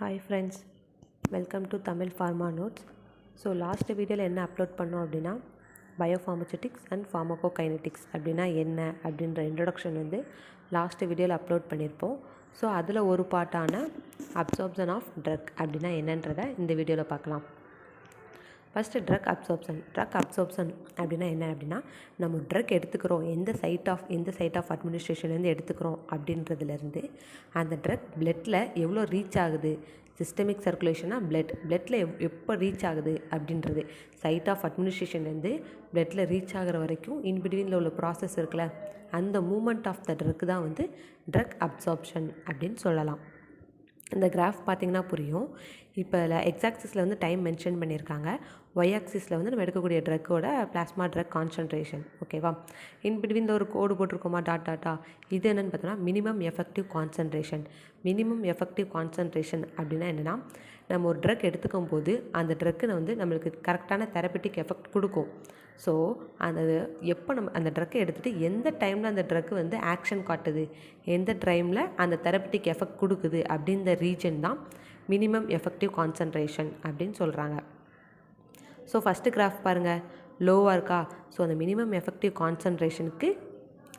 Hi friends, welcome to Tamil Pharma Notes. So last வீடியோவில் என்ன upload பண்ணோம் அப்படின்னா பயோஃபார்மசூட்டிக்ஸ் அண்ட் ஃபார்மகோகைனெட்டிக்ஸ் அப்படின்னா என்ன அப்படின்ற இன்ட்ரொடக்ஷன் வந்து லாஸ்ட் வீடியோவில் அப்லோட் பண்ணியிருப்போம். ஸோ அதில் ஒரு பார்ட்டான அப்சார்ப்ஷன் ஆஃப் ட்ரக் அப்படின்னா என்னன்றதை இந்த வீடியோவில் பார்க்கலாம். ஃபஸ்ட்டு ட்ரக் அப்சார்ப்ஷன் அப்படின்னா என்ன அப்படின்னா நம்ம ட்ரக் எடுத்துக்கிறோம் எந்த சைட் ஆஃப் அட்மினிஸ்ட்ரேஷன்லேருந்து எடுத்துக்கிறோம் அப்படின்றதுலேருந்து அந்த ட்ரக் பிளட்டில் எவ்வளோ ரீச் ஆகுது, சிஸ்டமிக் சர்க்குலேஷனாக பிளட்டில் எப்போ ரீச் ஆகுது அப்படின்றது, சைட் ஆஃப் அட்மினிஸ்ட்ரேஷன்லேருந்து பிளட்டில் ரீச் ஆகிற வரைக்கும் இன்பிட்வீனில் உள்ள ப்ராசஸ் இருக்குல்ல, அந்த மூமெண்ட் ஆஃப் த ட்ரக் தான் வந்து ட்ரக் அப்சார்ப்ஷன் அப்படின்னு சொல்லலாம். இந்த கிராஃப் பார்த்திங்கன்னா புரியும். இப்போ எக்ஸாக்சிஸில் வந்து டைம் மென்ஷன் பண்ணியிருக்காங்க, ஒய் ஆக்சிஸில் வந்து நம்ம எடுக்கக்கூடிய ட்ரக்கோட பிளாஸ்மா ட்ரக் கான்சன்ட்ரேஷன். ஓகேவா, இன் பிட்வீன் ஒரு கோடு போட்டிருக்கோமா டாட்டா, இது என்னென்னு பார்த்தோன்னா மினிமம் எஃபெக்டிவ் கான்சன்ட்ரேஷன் அப்படின்னா என்னென்னா நம்ம ஒரு ட்ரக் எடுத்துக்கும் போது அந்த ட்ரக்கு வந்து நம்மளுக்கு கரெக்டான தெரப்பட்டிக் எஃபெக்ட் கொடுக்கும். ஸோ எப்போ நம்ம அந்த ட்ரக்கை எடுத்துகிட்டு எந்த டைமில் அந்த ட்ரக்கு வந்து ஆக்ஷன் காட்டுது, எந்த டைமில் அந்த தெரப்பட்டிக் எஃபெக்ட் கொடுக்குது அப்படின்ற ரீஜன் தான் மினிமம் எஃபெக்டிவ் கான்சன்ட்ரேஷன் அப்படின்னு சொல்கிறாங்க. ஸோ ஃபஸ்ட்டு கிராஃப் பாருங்கள், லோவாக இருக்கா. ஸோ அந்த மினிமம் எஃபெக்டிவ் கான்சன்ட்ரேஷனுக்கு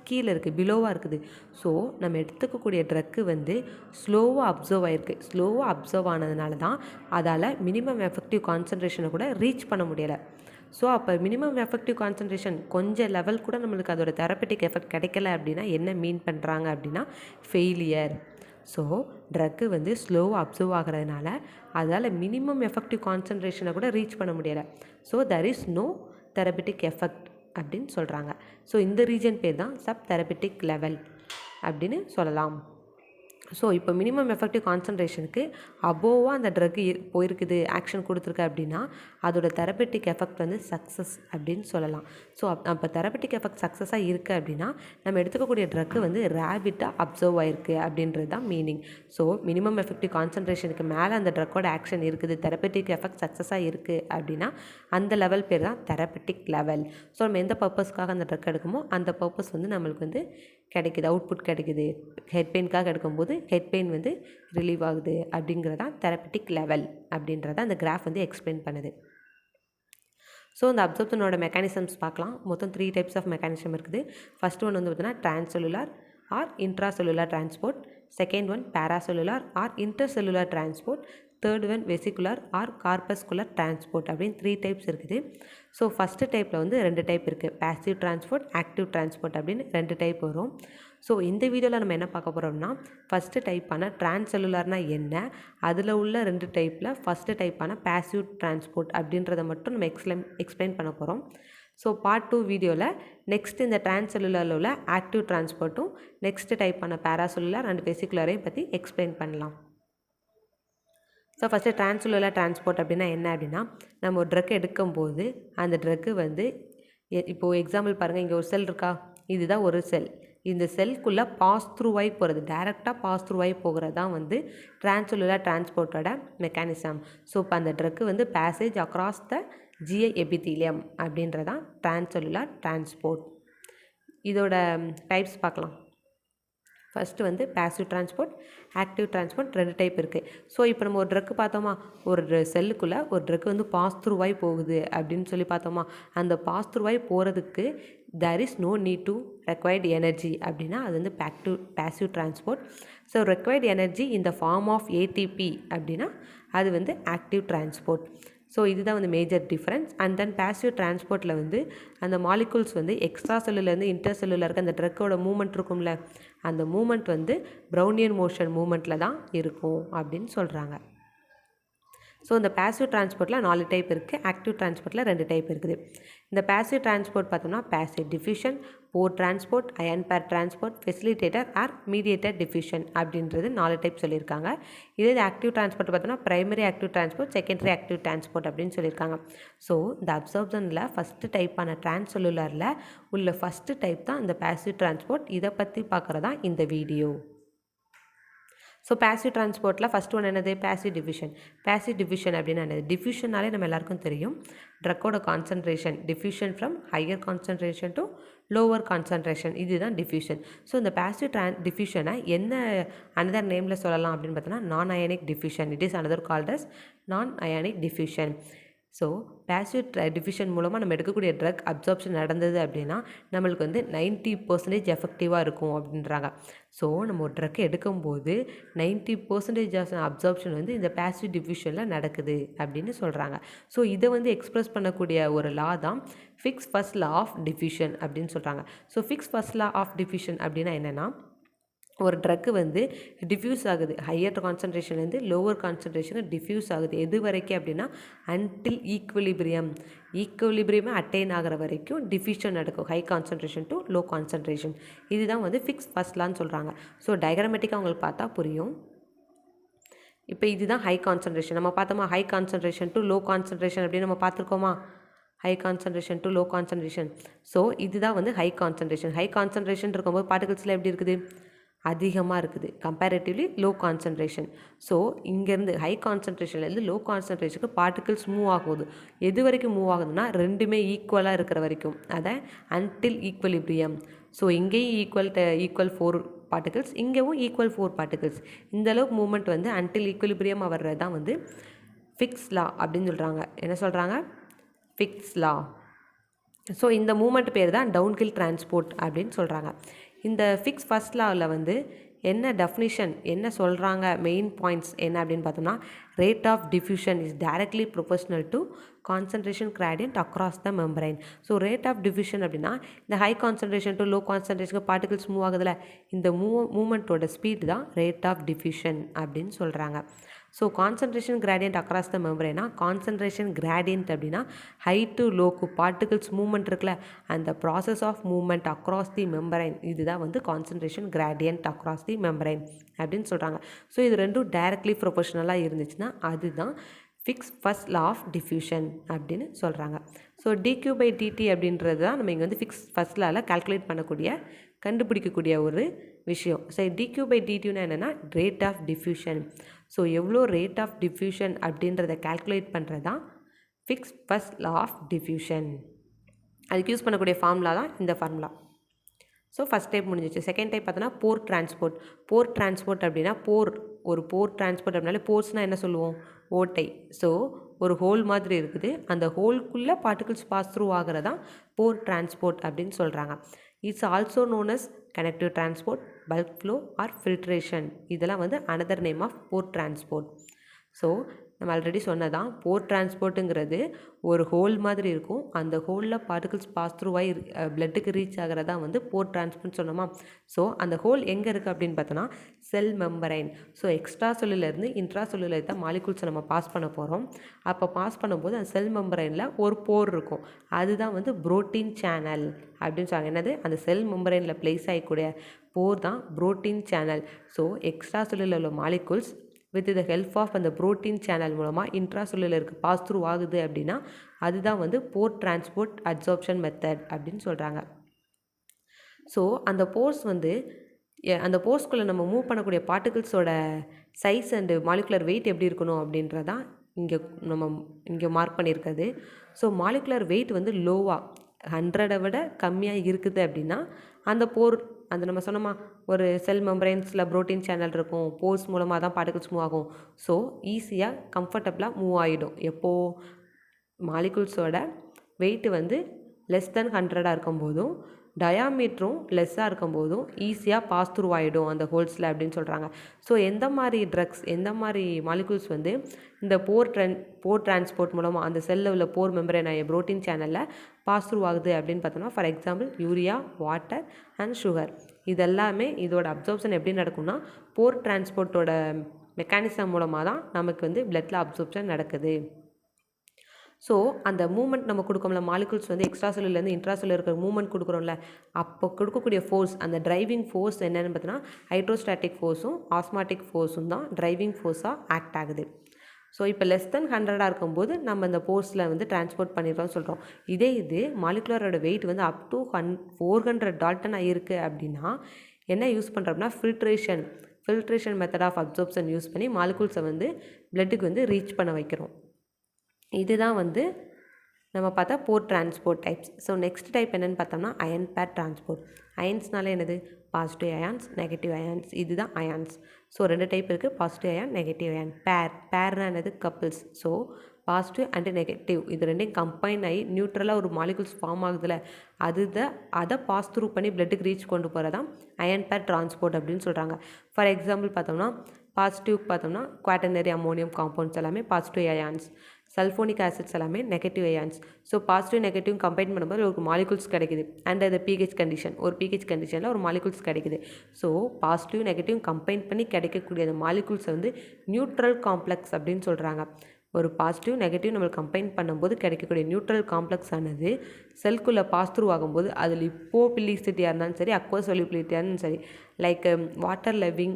கீழே இருக்குது, பிலோவாக இருக்குது. ஸோ நம்ம எடுத்துக்கக்கூடிய ட்ரக்கு வந்து ஸ்லோவாக அப்சர்வ் ஆனதுனால தான் அதால் மினிமம் எஃபெக்டிவ் கான்சன்ட்ரேஷனை கூட ரீச் பண்ண முடியலை. ஸோ அப்போ மினிமம் எஃபெக்டிவ் கான்சன்ட்ரேஷன் கொஞ்சம் லெவல் கூட நம்மளுக்கு அதோட தெரப்பட்டிக் எஃபெக்ட் கிடைக்கல அப்படின்னா என்ன மீன் பண்ணுறாங்க அப்படின்னா ஃபெயிலியர். ஸோ ட்ரக்கு வந்து ஸ்லோவாக அப்சர்வ் ஆகிறதுனால அதால் மினிமம் எஃபெக்டிவ் கான்சன்ட்ரேஷனை கூட ரீச் பண்ண முடியலை. So there is no therapeutic effect அப்படின்னு சொல்கிறாங்க. ஸோ இந்த ரீஜன் பேர் தான் சப் தெரப்பட்டிக் லெவல் அப்படின்னு சொல்லலாம். ஸோ இப்போ மினிமம் எஃபெக்டிவ் கான்சன்ட்ரேஷனுக்கு அபோவாக அந்த ட்ரக்கு போயிருக்குது, ஆக்ஷன் கொடுத்துருக்கு அப்படின்னா அதோட தெரப்பட்டிக் எஃபெக்ட் வந்து சக்ஸஸ் அப்படின்னு சொல்லலாம். ஸோ அப்போ தெரப்பட்டிக் எஃபெக்ட் சக்ஸஸாக இருக்குது அப்படின்னா நம்ம எடுத்துக்கக்கூடிய ட்ரக்கு வந்து ரேபிட்டாக அப்சர்வ் ஆகிருக்கு அப்படின்றது தான் மீனிங். ஸோ மினிமம் எஃபெக்டிவ் கான்சன்ட்ரேஷனுக்கு மேலே அந்த ட்ரக்கோட ஆக்ஷன் இருக்குது, தெரப்பட்டிக் எஃபெக்ட் சக்ஸஸாக இருக்குது அப்படின்னா அந்த லெவல் பேர் தான் தெரப்பட்டிக் லெவல். ஸோ நம்ம எந்த பர்பஸ்க்காக அந்த ட்ரக் எடுக்குமோ அந்த பர்பஸ் வந்து நம்மளுக்கு வந்து கிடைக்குது, அவுட்புட் கிடைக்குது. ஹெட் பெயின்காக எடுக்கும்போது ஹெட் பெயின் வந்து ரிலீவ் ஆகுது அப்படிங்கிறதான் தெரப்பட்டிக் லெவல் அப்படின்றத அந்த கிராஃப் வந்து எக்ஸ்பிளைன் பண்ணுது. ஸோ இந்த அப்சர்ப்ஷனோட மெக்கானிசம்ஸ் பார்க்கலாம். மொத்தம் 3 டைப்ஸ் ஆஃப் மெக்கானிசம் இருக்குது. ஃபஸ்ட் ஒன் வந்து பார்த்தீங்கன்னா transcellular or intracellular transport, second one paracellular or intercellular transport, third one vesicular or corpuscular transport அப்படின்னு 3 டைப்ஸ் இருக்குது. ஸோ ஃபஸ்ட்டு டைப்பில் வந்து 2 டைப் இருக்குது, பேசிவ் டிரான்ஸ்போர்ட், ஆக்டிவ் டிரான்ஸ்போர்ட் அப்படின்னு 2 டைப் வரும். ஸோ இந்த வீடியோவில் நம்ம என்ன பார்க்க போகிறோம்னா ஃபஸ்ட்டு டைப்பான டிரான்செல்லுலார்னால் என்ன, அதில் உள்ள 2 டைப்பில் ஃபஸ்ட்டு டைப்பான பேசிவ் டிரான்ஸ்போர்ட் அப்படின்றத மட்டும் நம்ம எக்ஸ்பிளைன் பண்ண போகிறோம். ஸோ பார்ட் 2 வீடியோவில் நெக்ஸ்ட் இந்த டிரான்செல்லுலாரில் உள்ள ஆக்டிவ் டிரான்ஸ்போர்ட்டும் நெக்ஸ்ட் டைப்பான பேராசெல்லுலார் அண்ட் வெசிகுலரையும் பற்றி எக்ஸ்பிளைன் பண்ணலாம். ஸோ ஃபஸ்ட்டு டிரான்செல்லுலார் டிரான்ஸ்போர்ட் அப்படின்னா என்ன அப்படின்னா நம்ம ஒரு ட்ரக் எடுக்கும்போது அந்த ட்ரக்கு வந்து இப்போது எக்ஸாம்பிள் பாருங்கள், இங்கே ஒரு செல் இருக்கா, இதுதான் ஒரு செல். இந்த செல்குள்ளே பாஸ் த்ரூவாகி போகிறது, டைரெக்டாக பாஸ் த்ரூவாகி போகிறது தான் வந்து டிரான்செல்லுலார் டிரான்ஸ்போர்ட்டோட மெக்கானிசம். ஸோ இப்போ அந்த ட்ரக்கு வந்து passage across the GI epithelium அப்படின்றதான் டிரான்செல்லுலார் டிரான்ஸ்போர்ட். இதோட டைப்ஸ் பார்க்கலாம். ஃபஸ்ட்டு வந்து passive transport, active transport 2 type இருக்குது. ஸோ இப்போ நம்ம ஒரு ட்ரக்கு பார்த்தோமா, ஒரு செல்லுக்குள்ளே ஒரு ட்ரக்கு வந்து பாஸ் த்ரூவாய் போகுது அப்படின்னு சொல்லி பார்த்தோமா, அந்த பாஸ் த்ரூவாய் போகிறதுக்கு there is no need to required energy அப்படின்னா அது வந்து passive transport. So required energy in the form of ATP அப்படின்னா அது வந்து ஆக்டிவ் டிரான்ஸ்போர்ட். ஸோ இதுதான் வந்து major difference. And then passive டிரான்ஸ்போர்ட்டில் வந்து அந்த மாலிகுல்ஸ் வந்து எக்ஸ்ட்ரா செல்லுலேருந்து இன்டர் செல்லுலருக்கு அந்த ட்ரக்கோட மூமெண்ட் இருக்கும்ல, அந்த மூமெண்ட் வந்து ப்ரௌனியன் மோஷன் மூமெண்ட்டில் தான் இருக்கும் அப்படின்னு சொல்கிறாங்க. ஸோ இந்த பேசிவ் டிரான்ஸ்போர்ட்டில் 4 டைப் இருக்குது, ஆக்டிவ் டிரான்ஸ்போர்ட்டில் 2 டைப் இருக்குது. இந்த பேசிவ் டிரான்ஸ்போர்ட் பார்த்தோம்னா passive diffusion, pore transport, ion pair transport, facilitator or mediator diffusion அப்படின்றது 4 டைப் சொல்லியிருக்காங்க. இதே ஆக்டிவ் டிரான்ஸ்போர்ட் பார்த்தோம்னா primary active transport, secondary active transport அப்படின்னு சொல்லியிருக்காங்க. ஸோ இந்த அப்சர்ப்ஷனில் ஃபஸ்ட்டு டைப்பான டிரான்செல்லுலாரில் உள்ள ஃபஸ்ட்டு டைப் தான் இந்த பேசிவ் டிரான்ஸ்போர்ட். இதை பற்றி பார்க்குறதா இந்த வீடியோ. ஸோ பேசிவ் டிரான்ஸ்போர்ட்டில் ஃபஸ்ட் ஒன் என்னது பேசிவ் டிஃப்யூஷன். பேசிவ் டிஃப்யூஷன் அப்படின்னா என்னது? டிஃப்யூஷனாலே நம்ம எல்லாருக்கும் தெரியும், ட்ரக்கோட concentration diffusion from higher concentration to lower concentration, இதுதான் டிஃப்யூஷன். ஸோ இந்த பேசிவ் டிஃப்யூஷனை என்ன அனதர் நேமில் சொல்லலாம் அப்படின்னு பார்த்தோன்னா non ionic diffusion. It is another called as non ionic diffusion. So passive diffusion மூலமாக நம்ம எடுக்கக்கூடிய ட்ரக் அப்சார்ப்ஷன் நடந்தது அப்படின்னா நம்மளுக்கு வந்து 90% எஃபெக்டிவாக இருக்கும் அப்படின்றாங்க. ஸோ நம்ம ஒரு ட்ரக் எடுக்கும்போது 90% அப்சார்ப்ஷன் வந்து இந்த பேசிவ் டிஃப்யூஷனில் நடக்குது அப்படின்னு சொல்கிறாங்க. ஸோ இதை வந்து எக்ஸ்ப்ரெஸ் பண்ணக்கூடிய ஒரு லா தான் Fick's first law of diffusion அப்படின்னு சொல்கிறாங்க. So Fick's first law of diffusion அப்படின்னா என்னென்னா, ஒரு ட்ரக்கு வந்து டிஃப்யூஸ் ஆகுது, ஹையர் கான்சன்ட்ரேஷன்லேருந்து லோவர் கான்சன்ட்ரேஷனுக்கு டிஃப்யூஸ் ஆகுது. எது வரைக்கும் அப்படின்னா அன்டில் ஈக்குவலிபிரியமே அட்டைன் ஆகிற வரைக்கும் டிஃப்யூஷன் நடக்கும், high concentration to low concentration. இதுதான் வந்து ஃபிக்ஸ் ஃபர்ஸ்ட் லான்னு சொல்கிறாங்க. ஸோ டயக்ராமேட்டிக்காக உங்களுக்கு பார்த்தா புரியும். இப்போ இதுதான் ஹை கான்சன்ட்ரேஷன். நம்ம பார்த்தோமா high concentration to low concentration அப்படின்னு நம்ம பார்த்துருக்கோமா? High concentration to low concentration. So இதுதான் வந்து ஹை கான்சன்ட்ரேஷன். ஹை கான்சன்ட்ரேஷன் இருக்கும்போது பார்ட்டிகல்ஸில் எப்படி இருக்குது? அதிகமாக இருக்குது, கம்பேரிட்டிவ்லி லோ கான்சன்ட்ரேஷன். ஸோ இங்கேருந்து ஹை கான்சன்ட்ரேஷன்லேருந்து லோ கான்சன்ட்ரேஷனுக்கு பார்ட்டிகல்ஸ் மூவ் ஆகுது. எது வரைக்கும் மூவ் ஆகுதுன்னா ரெண்டுமே ஈக்குவலாக இருக்கிற வரைக்கும், அதை அன்டில் ஈக்குவலிபிரியம். ஸோ இங்கேயும் ஈக்குவல் 4 பார்ட்டிகல்ஸ், இங்கேயும் ஈக்குவல் 4 பார்ட்டிகல்ஸ். இந்தளவுக்கு மூவ்மெண்ட் வந்து அன்டில் ஈக்குவலிபிரியம் வர்றது தான் வந்து ஃபிக்ஸ் லா அப்படின்னு சொல்கிறாங்க. என்ன சொல்கிறாங்க? ஃபிக்ஸ் லா. ஸோ இந்த மூமெண்ட் பேர் தான் டவுன்ஹில் டிரான்ஸ்போர்ட் அப்படின்னு சொல்கிறாங்க. இந்த ஃபிக்ஸ் ஃபர்ஸ்ட் லாவில் வந்து என்ன டெஃபினிஷன் என்ன சொல்கிறாங்க, மெயின் பாயிண்ட்ஸ் என்ன அப்படின்னு பார்த்தோம்னா, rate of diffusion is directly proportional to concentration gradient across the membrane. So rate of diffusion அப்படின்னா இந்த ஹை கான்சன்ட்ரேஷன் டு லோ கான்சன்ட்ரேஷனுக்கு பார்ட்டிகல்ஸ் மூவ் ஆகுதுல, இந்த மூமெண்ட்டோட ஸ்பீட் தான் ரேட் ஆஃப் டிஃப்யூஷன் அப்படின்னு சொல்கிறாங்க. So concentration gradient across the மெம்பரைனா, கான்சன்ட்ரேஷன் கிராடியன்ட் அப்படின்னா ஹை டு லோக்கு பார்ட்டிகல்ஸ் மூவ்மெண்ட் இருக்குல்ல, அந்த process of movement across the membrane, இதுதான் வந்து concentration gradient across the membrane அப்படின்னு சொல்கிறாங்க. ஸோ இது ரெண்டும் டைரக்ட்லி ப்ரொபோஷனலாக இருந்துச்சுன்னா அதுதான் Fick's first law of diffusion அப்படின்னு சொல்கிறாங்க. ஸோ dQ/dt அப்படின்றது தான் நம்ம இங்கே வந்து ஃபிக்ஸ் ஃபர்ஸ்ட் லாவில் கால்குலேட் கண்டுபிடிக்கக்கூடிய ஒரு விஷயம். ஸோ dQ/dtனா என்னென்னா ரேட் ஆஃப் டிஃப்யூஷன். ஸோ எவ்வளோ ரேட் ஆஃப் டிஃப்யூஷன் அப்படின்றத கால்குலேட் பண்ணுறது தான் Fick's first law of diffusion. அதுக்கு யூஸ் பண்ணக்கூடிய ஃபார்முலா தான் இந்த ஃபார்முலா. ஸோ ஃபஸ்ட் டைப் முடிஞ்சிச்சு. செகண்ட் டைப் பார்த்தோன்னா போர் டிரான்ஸ்போர்ட் அப்படின்னா ஒரு போர் டிரான்ஸ்போர்ட் அப்படின்னாலே போர்ஸ்னால் என்ன சொல்லுவோம்? ஓட்டை. ஸோ ஒரு ஹோல் மாதிரி இருக்குது, அந்த ஹோல்குள்ளே பார்ட்டிகல்ஸ் பாஸ் த்ரூ ஆகிறதான் போர் டிரான்ஸ்போர்ட் அப்படின்னு சொல்கிறாங்க. It's also known as connective transport, bulk flow or filtration. இதெல்லாம் வந்து another name of pore transport. So நம்ம ஆல்ரெடி சொன்னதான், போர் டிரான்ஸ்போர்ட்டுங்கிறது ஒரு ஹோல் மாதிரி இருக்கும், அந்த ஹோலில் பார்ட்டிகல்ஸ் பாஸ் த்ரூ ஆகி பிளட்டுக்கு ரீச் ஆகிறதா வந்து போர் டிரான்ஸ்போர்ட் சொன்னோமா. ஸோ அந்த ஹோல் எங்கே இருக்குது அப்படின்னு பார்த்தோன்னா செல் மெம்பரைன். ஸோ எக்ஸ்ட்ரா செல்லுலேருந்து இன்ட்ரா செல்லுலர் தான் மாலிகுல்ஸை நம்ம பாஸ் பண்ண போகிறோம். அப்போ பாஸ் பண்ணும்போது அந்த செல் மெம்பரைனில் ஒரு போர் இருக்கும், அதுதான் வந்து புரோட்டீன் சேனல் அப்படின்னு சொல்லுவாங்க. என்னது? அந்த செல் மெம்பரைனில் பிளேஸ் ஆகக்கூடிய போர் தான் protein channel. So extra cellular உள்ள molecules with the help of அந்த புரோட்டீன் சேனல் மூலமாக இன்ட்ரா செல்லுலருக்கு பாஸ் த்ரூ ஆகுது அப்படின்னா அதுதான் வந்து போர் டிரான்ஸ்போர்ட் அப்சார்ப்ஷன் மெத்தட் அப்படின்னு சொல்கிறாங்க. ஸோ அந்த போர்ஸ் வந்து அந்த போர்ஸ்குள்ளே நம்ம மூவ் பண்ணக்கூடிய பார்ட்டிகல்ஸோட சைஸ் அண்டு மாலிகுலர் வெயிட் எப்படி இருக்கணும் அப்படின்றதான் இங்கே மார்க் பண்ணியிருக்கிறது. ஸோ மாலிகுலர் வெயிட் வந்து லோவாக 100 விட கம்மியாக இருக்குது அப்படின்னா அந்த போர், அந்த நம்ம சொன்னோமா ஒரு செல் மெம்பரைன்ஸில் புரோட்டீன் சேனல் இருக்கும், போர்ஸ் மூலமாக தான் பார்ட்டிகல்ஸ் மூவ் ஆகும். ஸோ ஈஸியாக கம்ஃபர்டபுளாக மூவ் ஆகிடும். எப்போது மாலிகுல்ஸோட வெயிட் வந்து லெஸ் தென் 100 இருக்கும்போதும் டயாமீட்டரும் லெஸ்ஸாக இருக்கும்போதும் ஈஸியாக பாஸ் த்ரூ ஆகிடும் அந்த ஹோல்ஸில் அப்படின்னு சொல்கிறாங்க. ஸோ எந்த மாதிரி ட்ரக்ஸ், எந்த மாதிரி மாலிகுல்ஸ் வந்து இந்த போர் டிரான்ஸ்போர்ட் மூலமாக அந்த செல்லில் உள்ள போர் மெம்பரைன் புரோட்டீன் சேனலில் பாஸ் த்ரூ ஆகுது அப்படின்னு பார்த்தோம்னா, for example urea, water and sugar. இதெல்லாமே இதோட அப்சார்ப்ஷன் எப்படி நடக்கும்னா போர் டிரான்ஸ்போர்ட்டோட மெக்கானிசம் மூலமாக தான் நமக்கு வந்து பிளட்டில் அப்சார்ப்ஷன் நடக்குது. ஸோ அந்த மூமெண்ட் நம்ம கொடுக்கோம்ல, மாலிகுல்ஸ் வந்து எக்ஸ்ட்ரா செல்லுலேருந்து இன்ட்ரா செல்லுல இருக்கிற மூமெண்ட் கொடுக்குறோம்ல, அப்போ கொடுக்கக்கூடிய ஃபோர்ஸ், அந்த டிரைவிங் ஃபோர்ஸ் என்னென்னு பார்த்தீங்கன்னா ஹைட்ரோஸ்டாட்டிக் ஃபோர்ஸும் ஆஸ்மாட்டிக் ஃபோர்ஸும் தான் டிரைவிங் ஃபோர்ஸாக ஆக்ட் ஆகுது. ஸோ இப்போ லெஸ் தென் 100 இருக்கும்போது நம்ம இந்த ஃபோர்ஸில் வந்து டிரான்ஸ்போர்ட் பண்ணிடுறோம்னு சொல்கிறோம். இது மாலிகுலரோட வெயிட் வந்து அப் டு 400 டால்டன் இருக்குது அப்படின்னா என்ன யூஸ் பண்ணுறோம்னா filtration method of absorption use பண்ணி மாலிகூல்ஸை வந்து பிளட்டுக்கு வந்து ரீச் பண்ண வைக்கிறோம். இதுதான் வந்து நம்ம பார்த்தா pore transport types. So next type என்னென்னு பார்த்தோம்னா அயன் பேர் டிரான்ஸ்போர்ட். அயன்ஸ்னால என்னது? Positive ions, negative ions. இதுதான் அயான்ஸ். ஸோ 2 டைப் இருக்குது, பாசிட்டிவ் அயான், நெகட்டிவ் அயான். பேர்னா என்னது? Couples. So positive and negative இது ரெண்டையும் கம்பைன் ஆகி நியூட்ரலாக ஒரு மாலிகூல்ஸ் ஃபார்ம் ஆகுதுல, அதை பாஸ் த்ரூ பண்ணி பிளட்டுக்கு ரீச் கொண்டு போகிறதான் அயன் பேர் டிரான்ஸ்போர்ட் அப்படின்னு சொல்கிறாங்க. ஃபார் எக்ஸாம்பிள் பார்த்தோம்னா பாசிட்டிவ் பார்த்தோம்னா குவாட்டர்னரி அமோனியம் காம்பவுண்ட்ஸ் எல்லாமே பாசிட்டிவ் அயான்ஸ், சல்ஃபோனிக் ஆசிட்ஸ் எல்லாமே negative ions. So positive negative combine பண்ணும்போது ஒரு மாலிகூல்ஸ் கிடைக்குது. அண்ட் அது பிஹெச் கண்டிஷன், ஒரு பிஹெச் கண்டிஷனில் ஒரு மாலிகூல்ஸ் கிடைக்குது. ஸோ பாசிட்டிவ் நெகட்டிவ் கம்பைன் பண்ணி கிடைக்கக்கூடிய அந்த மாலிகூல்ஸை வந்து நியூட்ரல் காம்ப்ளெக்ஸ் அப்படின்னு சொல்கிறாங்க. ஒரு பாசிட்டிவ் நெகட்டிவ் நம்ம கம்பைன் பண்ணும்போது கிடைக்கக்கூடிய நியூட்ரல் காம்ப்ளெக்ஸ் ஆனது செல்குள்ளே பாஸ் த்ரூ ஆகும்போது அதில் இப்போபிலிசிட்டியாக இருந்தாலும் சரி, அக்வஸ் சொல்யூபிலிட்டியாக இருந்தாலும் சரி, லைக் வாட்டர் லெவிங்,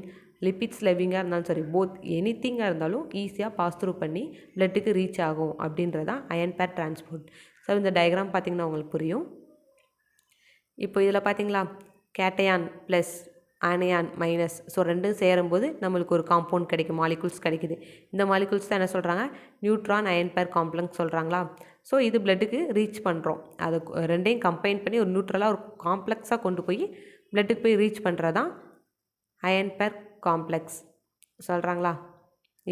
லிப்பிட்ஸ் லெவிங்காக இருந்தாலும் சரி, போத் எனித்திங்காக இருந்தாலும் ஈஸியாக பாஸ் த்ரூ பண்ணி பிளட்டுக்கு ரீச் ஆகும் அப்படின்றதான் அயன் பேர் டிரான்ஸ்போர்ட். ஸோ இந்த டயக்ராம் பார்த்திங்கன்னா உங்களுக்கு புரியும். இப்போ இதில் பார்த்தீங்களா கேட்டையான் ப்ளஸ் ஆனையான் மைனஸ். ஸோ ரெண்டும் சேரும்போது நம்மளுக்கு ஒரு காம்பவுண்ட் கிடைக்கும், மாலிகூல்ஸ் கிடைக்குது. இந்த மாலிகூல்ஸ் தான் என்ன சொல்கிறாங்க? நியூட்ரான் அயன் பேர் காம்ப்ளெக்ஸ் சொல்கிறாங்களா. ஸோ இது பிளட்டுக்கு ரீச் பண்ணுறோம். அதை ரெண்டையும் கம்பைன் பண்ணி ஒரு நியூட்ரலாக ஒரு காம்ப்ளெக்ஸாக கொண்டு போய் பிளட்டுக்கு போய் ரீச் பண்ணுறதான் அயன் பேர் காம்ப்ளெக்ஸ் சொல்கிறாங்களா.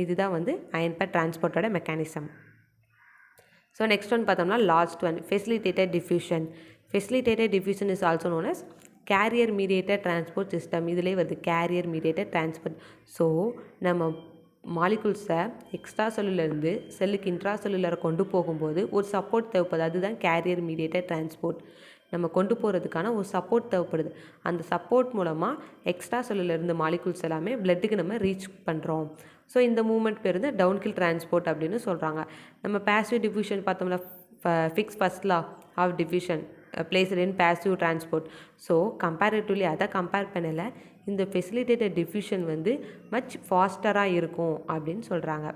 இதுதான் வந்து அயன் பேர் டிரான்ஸ்போர்ட்டோட மெக்கானிசம். ஸோ நெக்ஸ்ட் ஒன் பார்த்தோம்னா last one, facilitated diffusion. Facilitated diffusion is also known as carrier mediated transport system. இதிலே வருது கேரியர் மீடியேட்டட் டிரான்ஸ்போர்ட். ஸோ நம்ம மாலிகூல்ஸை எக்ஸ்ட்ரா செல்லுலேருந்து செல்லுக்கு இன்ட்ரா செல்லுலரை கொண்டு போகும்போது ஒரு சப்போர்ட் தேவைப்படுது. அதுதான் கேரியர் மீடியேட்டட் டிரான்ஸ்போர்ட். நம்ம கொண்டு போகிறதுக்கான ஒரு சப்போர்ட் தேவைப்படுது. அந்த சப்போர்ட் மூலமாக எக்ஸ்ட்ரா செல்லுலேருந்து மாலிகூல்ஸ் எல்லாமே பிளட்டுக்கு நம்ம ரீச் பண்ணுறோம். ஸோ இந்த மூவ்மெண்ட் பேர் வந்து டவுன்கில் டிரான்ஸ்போர்ட் அப்படின்னு சொல்கிறாங்க. நம்ம பேசிவ் டிஃப்யூஷன் பார்த்தோம்னா Fick's first law of diffusion placed in passive transport. So comparatively அதை கம்பேர் பண்ணல இந்த ஃபெசிலிட்டேட்டட் டிஃப்யூஷன் வந்து மச் ஃபாஸ்டராக இருக்கும் அப்படின்னு சொல்கிறாங்க.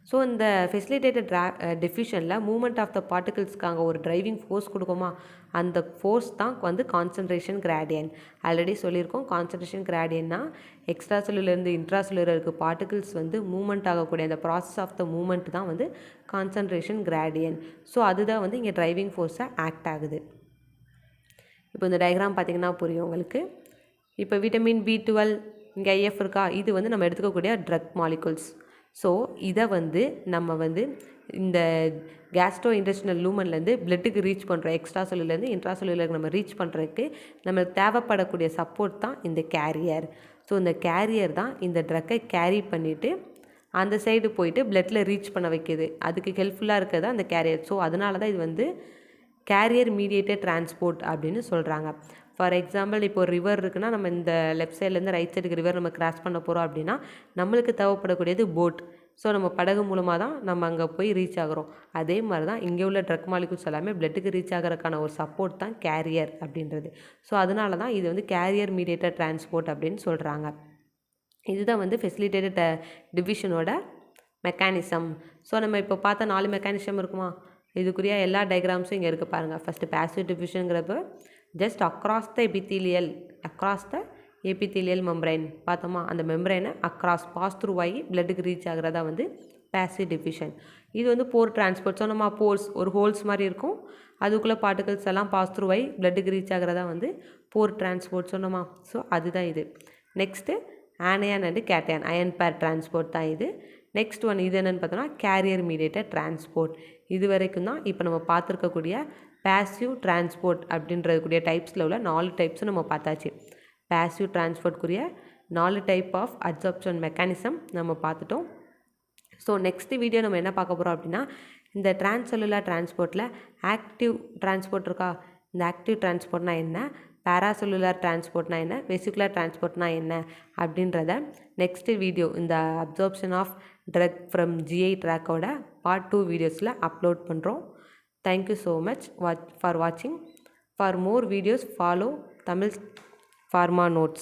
ஸோ இந்த ஃபெசிலிட்டேட்டட் டிஃப்யூஷனில் மூவ்மெண்ட் ஆஃப் த பார்ட்டிகிள்ஸ்க்கு அங்கே ஒரு டிரைவிங் ஃபோர்ஸ் கொடுக்குமா, அந்த ஃபோர்ஸ் தான் வந்து கான்சன்ட்ரேஷன் கிரேடியன். ஆல்ரெடி சொல்லியிருக்கோம், கான்சன்ட்ரேஷன் கிரேடியன்னா எக்ஸ்ட்ரா செல்லுலேருந்து இன்ட்ரா செல்லுலருக்கு பார்ட்டிகிள்ஸ் வந்து மூவ்மெண்ட் ஆகக்கூடிய அந்த ப்ராசஸ் ஆஃப் த மூவ்மெண்ட் தான் வந்து கான்சன்ட்ரேஷன் கிரேடியன். ஸோ அதுதான் வந்து இங்கே டிரைவிங் ஃபோர்ஸாக ஆக்ட் ஆகுது. இப்போ இந்த டயக்ராம் பார்த்திங்கன்னா புரியும் உங்களுக்கு. இப்போ விட்டமின் B12 இங்கே IF இருக்கா, இது வந்து நம்ம எடுத்துக்கக்கூடிய ட்ரக் மாலிகூல்ஸ். ஸோ இதை வந்து நம்ம வந்து இந்த கேஸ்ட்ரோ இன்டெஸ்டினல் லூமன்லேருந்து பிளட்டுக்கு ரீச் பண்ணுறோம். எக்ஸ்ட்ரா செல்லுலேருந்து இன்ட்ரா செல்லுலருக்கு நம்ம ரீச் பண்ணுறதுக்கு நம்மளுக்கு தேவைப்படக்கூடிய சப்போர்ட் தான் இந்த கேரியர். ஸோ இந்த கேரியர் தான் இந்த ட்ரக்கை கேரி பண்ணிவிட்டு அந்த சைடு போயிட்டு பிளட்டில் ரீச் பண்ண வைக்கிது. அதுக்கு ஹெல்ப்ஃபுல்லாக இருக்கிறது அந்த கேரியர். ஸோ அதனால தான் இது வந்து கேரியர் மீடியேட்டட் டிரான்ஸ்போர்ட் அப்படின்னு சொல்கிறாங்க. ஃபார் எக்ஸாம்பிள் இப்போ ஒரு ரிவர் இருக்குன்னா நம்ம இந்த லெஃப்ட் சைட்லேருந்து ரைட் சைடுக்கு ரிவர் நம்ம கிராஸ் பண்ண போகிறோம் அப்படின்னா நம்மளுக்கு தேவைப்படக்கூடியது போட். ஸோ நம்ம படகு மூலமாக தான் நம்ம அங்கே போய் ரீச் ஆகிறோம். அதே மாதிரி தான் இங்கே உள்ள ட்ரக் மாலிகூல்ஸ் எல்லாமே பிளட்டுக்கு ரீச் ஆகிறதுக்கான ஒரு சப்போர்ட் தான் கேரியர் அப்படின்றது. ஸோ அதனால தான் இது வந்து கேரியர் மீடியேட்டட் டிரான்ஸ்போர்ட் அப்படின்னு சொல்கிறாங்க. இதுதான் வந்து ஃபெசிலிட்டேட்டட் டிவிஷனோட மெக்கானிசம். ஸோ நம்ம இப்போ பார்த்த 4 மெக்கானிசம் இருக்குமா, இதுக்குரிய எல்லா டயக்ராம்ஸும் இங்கே இருக்குது பாருங்கள். ஃபஸ்ட்டு பேசிவ் டிஃப்யூஷனுங்கிறப்ப just across the epithelial membrane பார்த்தோமா, அந்த மெம்பரைனை அக்ராஸ் பாஸ் த்ரூ ஆகி பிளட்டுக்கு ரீச் ஆகிறதா வந்து பேசிவ் டிஃப்யூஷன். இது வந்து போர் டிரான்ஸ்போர்ட். ஸோ நம்ம போர்ஸ் ஒரு ஹோல்ஸ் மாதிரி இருக்கும், அதுக்குள்ளே பார்ட்டிகல்ஸ் எல்லாம் பாஸ் த்ரூ ஆகி பிளட்டுக்கு ரீச் ஆகிறதா வந்து போர் டிரான்ஸ்போர்ட் சொன்னோமா. ஸோ அதுதான் இது. Next ஆனையான் and cation iron pair transport தான் இது. நெக்ஸ்ட் ஒன் இது என்னென்னு பார்த்தோன்னா கேரியர் மீடியேட்டட் டிரான்ஸ்போர்ட். இது வரைக்கும் தான் இப்போ நம்ம பார்த்துருக்கக்கூடிய பேசிவ் டிரான்ஸ்போர்ட் அப்படின்றதுக்குரிய டைப்ஸில் உள்ள 4 டைப்ஸும் நம்ம பார்த்தாச்சு. பேசிவ் டிரான்ஸ்போர்ட்க்குரிய 4 டைப் ஆஃப் அப்சார்ப்ஷன் மெக்கானிசம் நம்ம பார்த்துட்டோம். ஸோ நெக்ஸ்ட் வீடியோ நம்ம என்ன பார்க்க போகிறோம் அப்படின்னா இந்த டிரான்ஸ்செல்லுலர் டிரான்ஸ்போர்ட்டில் ஆக்டிவ் டிரான்ஸ்போர்ட் இருக்கா, இந்த ஆக்டிவ் டிரான்ஸ்போர்ட்னா என்ன, பேராசெல்லுலர் டிரான்ஸ்போர்ட்னா என்ன, வெசிகுலர் டிரான்ஸ்போர்ட்னா என்ன அப்படின்றத நெக்ஸ்ட்டு வீடியோ இந்த absorption of drug from GI ட்ராக்கோட பார்ட் 2 வீடியோஸில் அப்லோட் பண்ணுறோம். Thank you so much for watching. For more videos follow Tamil Pharma Notes.